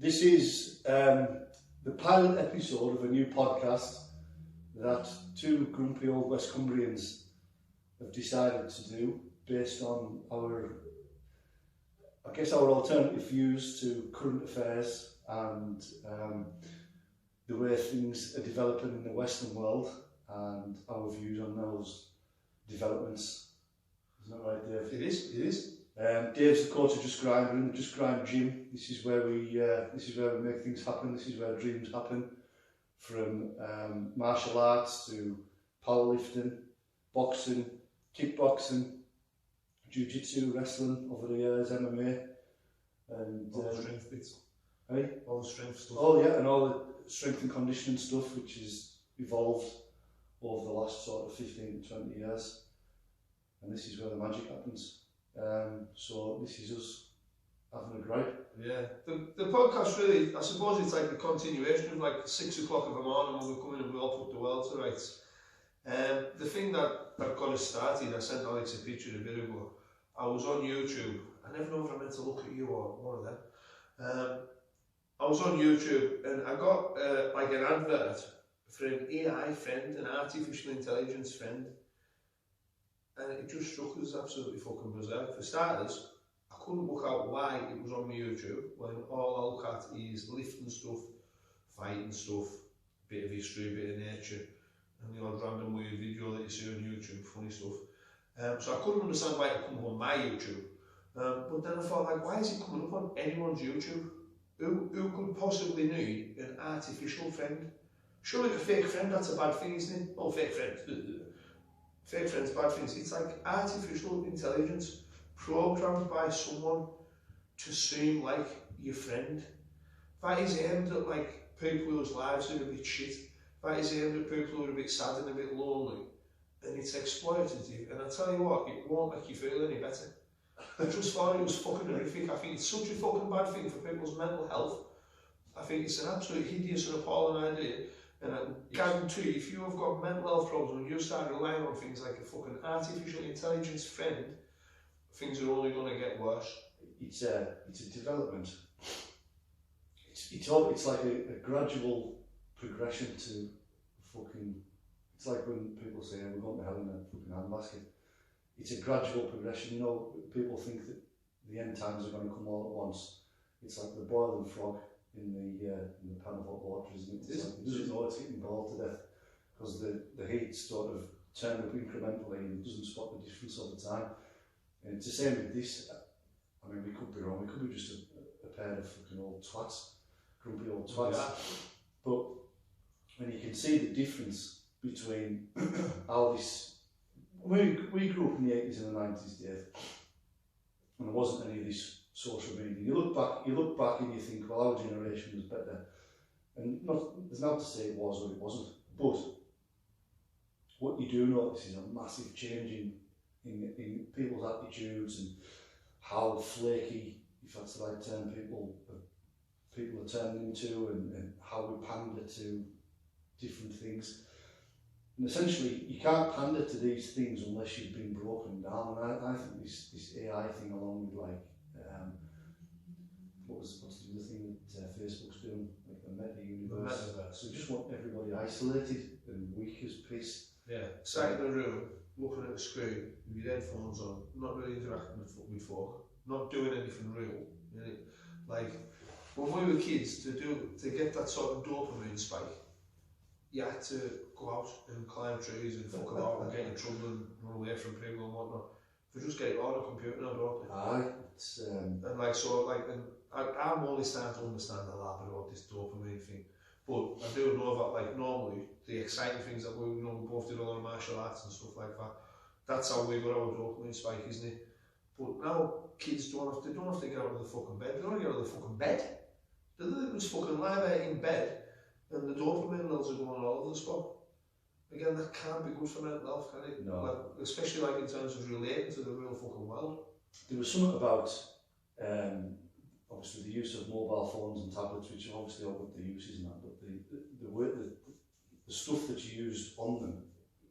This is the pilot episode of a new podcast that two grumpy old West Cumbrians have decided to do based on our alternative views to current affairs and the way things are developing in the Western world and our views on those developments. Isn't that right, Dave? It is. Dave's the coach of Just Grind. We're in the Just Grind gym. This is where we make things happen. This is where dreams happen. From martial arts to powerlifting, boxing, kickboxing, jiu-jitsu, wrestling over the years, MMA, and all the strength bits. Hey? All the strength stuff. Oh yeah, and all the strength and conditioning stuff, which has evolved over the last sort of 15 to 20 years. And this is where the magic happens. So this is us having a gripe. Yeah, the podcast really, I suppose it's like the continuation of like 6 o'clock of the morning when we come in and we all put the world to rights. The thing that got us started, I sent Alex a picture a bit ago. I was on YouTube. I never know if I meant to look at you or one of them. I was on YouTube and I got like an advert for an AI friend, an artificial intelligence friend. And it just struck us absolutely fucking bizarre. For starters, I couldn't work out why it was on my YouTube when all I look at is lifting stuff, fighting stuff, bit of history, bit of nature, and the odd random weird video that you see on YouTube, funny stuff. So I couldn't understand why it come on my YouTube. But then I thought, like, why is it coming up on anyone's YouTube? Who could possibly need an artificial friend? Surely a fake friend, that's a bad thing, isn't it? Oh, fake friend. Fake friends, bad things. It's like artificial intelligence programmed by someone to seem like your friend. That is aimed at like people whose lives are a bit shit. That is aimed at people who are a bit sad and a bit lonely. And it's exploitative. And I tell you what, it won't make you feel any better. I just thought it was fucking horrific. I think it's such a fucking bad thing for people's mental health. I think it's an absolute hideous and appalling idea. And I guarantee you, if you have got mental health problems and you start relying on things like a fucking artificial intelligence friend, things are only going to get worse. It's a development. It's like a gradual progression to fucking. It's like when people say, "We're going to hell in a fucking handbasket." It's a gradual progression. You know, people think that the end times are going to come all at once. It's like the boiling frog in the pan of hot water, isn't it? It's like it doesn't know it's getting boiled to death because the heat sort of turn up incrementally and it doesn't spot the difference over time. And it's the same with this. I mean, we could be wrong. We could be just a pair of fucking old twats, grumpy old twats. Yeah. But when you can see the difference between how this, we grew up in the 80s and the 90s, Dave, and there wasn't any of this social media. You look back and you think, well, our generation was better. And there's not to say it was or it wasn't, but what you do notice is a massive change in people's attitudes and how flaky, if that's the right term, people are turning into and how we pander to different things. And essentially, you can't pander to these things unless you've been broken down. And I think this AI thing, along with like, what's the other thing that Facebook's doing, like the meta universe. So we just want everybody isolated and weak as piss. Yeah, sat in a room, looking at the screen, with your headphones on, not really interacting with folk, not doing anything real. You know? Like, when we were kids, to get that sort of dopamine spike, you had to go out and climb trees and fuck about and get in trouble and run away from people and whatnot. If we just get it on a computer now, don't we? Aye, it's and like so, like, and I'm only starting to understand a lot about this dopamine thing. But I do know that, like, normally the exciting things that we both did a lot of martial arts and stuff like that. That's how we got our dopamine spike, isn't it? But now kids don't have to get out of the fucking bed. They don't get out of the fucking bed. They just fucking lie there in bed, and the dopamine levels are going all over the spot. Again, that can't be good for mental health, can it? No. Like, especially like in terms of relating to the real fucking world. There was something about obviously the use of mobile phones and tablets, which are obviously all got the uses and that, but the stuff that's used on them,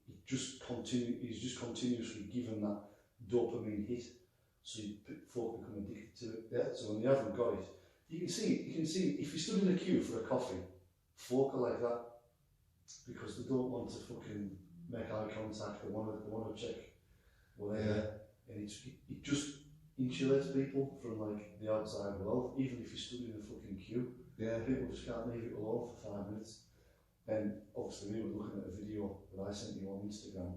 is just continuously given that dopamine hit, so folk become addicted to it. Yeah. So when they haven't got it, You can see if you stood in a queue for a coffee, folk are like that because they don't want to fucking make eye contact. They want to check whatever, and it just insulates people from like the outside world. Even if you stood in a fucking queue, people just can't leave it alone for 5 minutes. And obviously, we were looking at a video that I sent you on Instagram.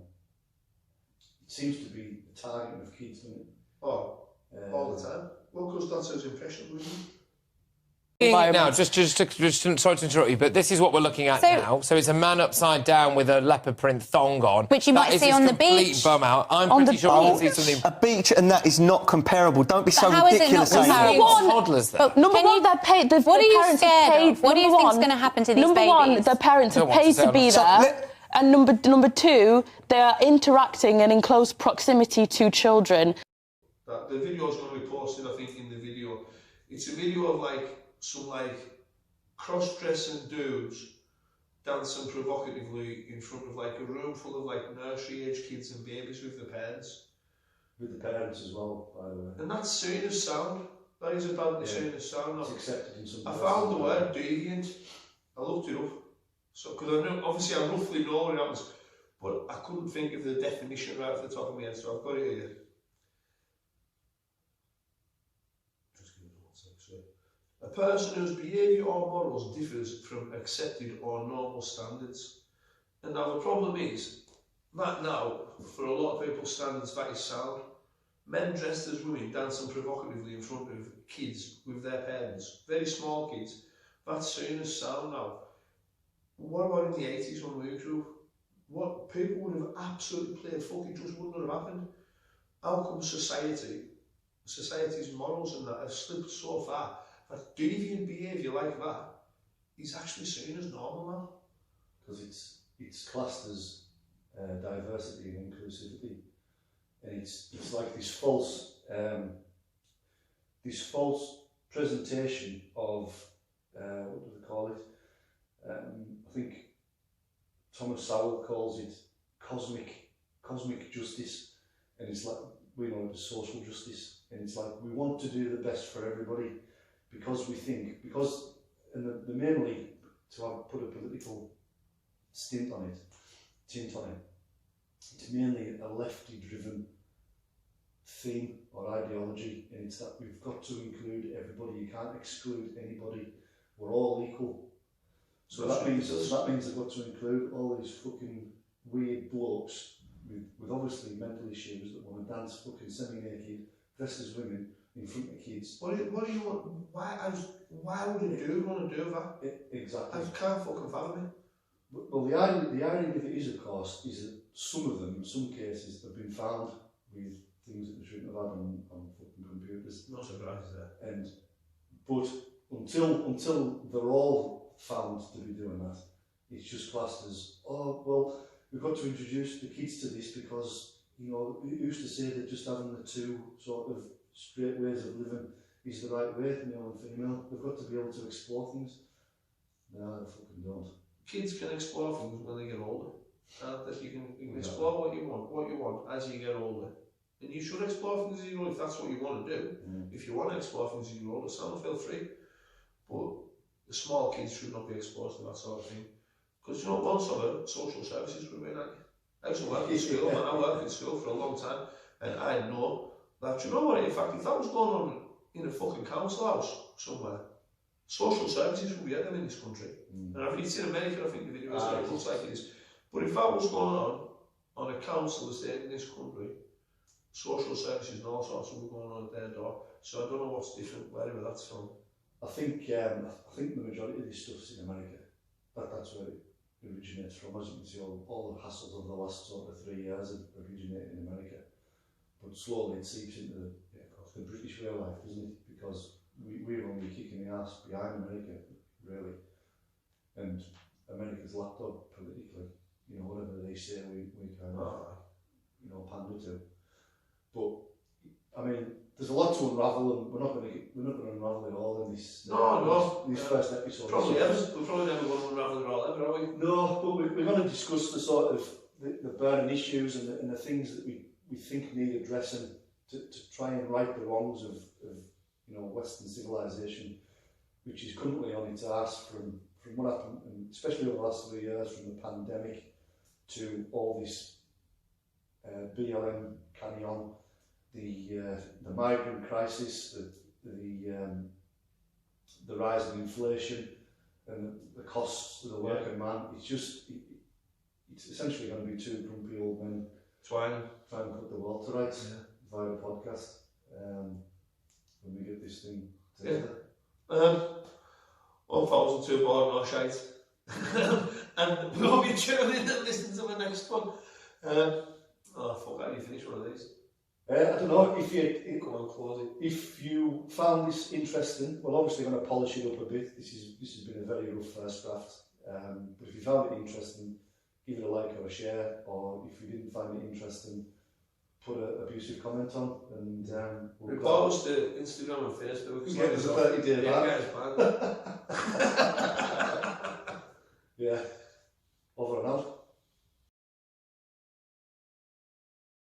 It seems to be the target of kids, doesn't it? Oh, all the time. Well, because that's his impression, really. Now, just sorry to interrupt you, but this is what we're looking at now. So it's a man upside down with a leopard print thong on, which you might see on the beach. Bum out. I'm pretty sure we can see something. A beach, and that is not comparable. Don't be so how is it ridiculous. not comparable? Toddlers there. Number one, they're paid. What are you scared of? What do you think is going to happen to these babies? Number one, their parents have paid to be there. And number two, they are interacting and in close proximity to children. The video is going to be posted, I think, in the video. It's a video of like some like cross-dressing dudes dancing provocatively in front of like a room full of like nursery-age kids and babies with their parents. With the parents as well, by the way. And that's seen as sound. That is about seen as sound. It's accepted in some I places. found the word deviant. I looked it up. So, because I know, obviously I roughly know what happens, but I couldn't think of the definition right off the top of my head, so I've got it here. Just give it 1 sec, sorry. A person whose behaviour or morals differs from accepted or normal standards. And now the problem is, that now, for a lot of people's standards, that is sound. Men dressed as women dancing provocatively in front of kids with their parents, very small kids, that's seen as sound now. What about in the 80s when we grew? What people would have absolutely played fuck, it just wouldn't have happened. How come society's morals and that have slipped so far that deviant behaviour like that is actually seen as normal now? Because it's classed as diversity and inclusivity, and it's like this false presentation of what do they call it? I think Thomas Sowell calls it cosmic justice, and it's like, we know it as social justice, and it's like we want to do the best for everybody because we think, and the mainly to have put a political tint on it, it's mainly a lefty driven theme or ideology, and it's that we've got to include everybody, you can't exclude anybody, we're all equal. So that means they've got to include all these fucking weird blokes with obviously mental issues that want to dance fucking semi-naked, dressed as women in front of kids. What do you want? Why would a dude want to do that? Exactly. I can't fucking fathom it. Well, the irony of it is, of course, is that some of them, in some cases, have been found with things that they shouldn't have had on fucking computers. No surprise there. But until they're all found to be doing that, it's just classed as, oh, well, we've got to introduce the kids to this because, you know, it used to say that just having the two sort of straight ways of living is the right way, male and female. They've got to be able to explore things. No, they fucking don't. Kids can explore things when they get older. That you can explore what you want as you get older. And you should explore things as you know if that's what you want to do. If you want to explore things as you get older, so feel free. But the small kids should not be exposed to that sort of thing. Because you know, once over social services would have been like, I used to work in school, and I worked in school for a long time, and I know that, you know what, in fact, if that was going on in a fucking council house somewhere, social services would be at them in this country. And I think it's in America, I think the video is like, it looks like it is. But if that was going on a council estate in this country, social services and all sorts would be going on at their door. So I don't know what's different, wherever that's from. I think the majority of this stuff's in America. That's where it originates from. As you can see, all the hassles of the last sort of 3 years have originated in America. But slowly it seeps into the British way of life, doesn't it? Because we're only kicking the arse behind America, really. And America's lapped up politically. You know, whatever they say, we kind of, you know, pander to. But I mean, there's a lot to unravel, and we're not going to unravel it all in this. This first episode. We're probably never going to unravel it all ever, are we? No, but we're going to discuss the sort of the burning issues and the things that we think need addressing to try and right the wrongs of you know, Western civilization. which is currently on its arse from what happened, and especially over the last 3 years, from the pandemic to all this BLM carry on, the migrant crisis, the rise in inflation, and the costs to the working man. It's essentially going to be two grumpy old men trying to cut the water right via a podcast when we get this thing together. 1,000 too bored or shite. And we won't be tuning in and listening to the next one. Fuck, how do you finish one of these? I don't know, if you found this interesting, well, obviously I'm going to polish it up a bit. This has been a very rough first draft. But if you found it interesting, give it a like or a share, or if you didn't find it interesting, put an abusive comment on, and we'll post to Instagram and Facebook. Yeah, there's a 30-day ban. Yeah, over and out.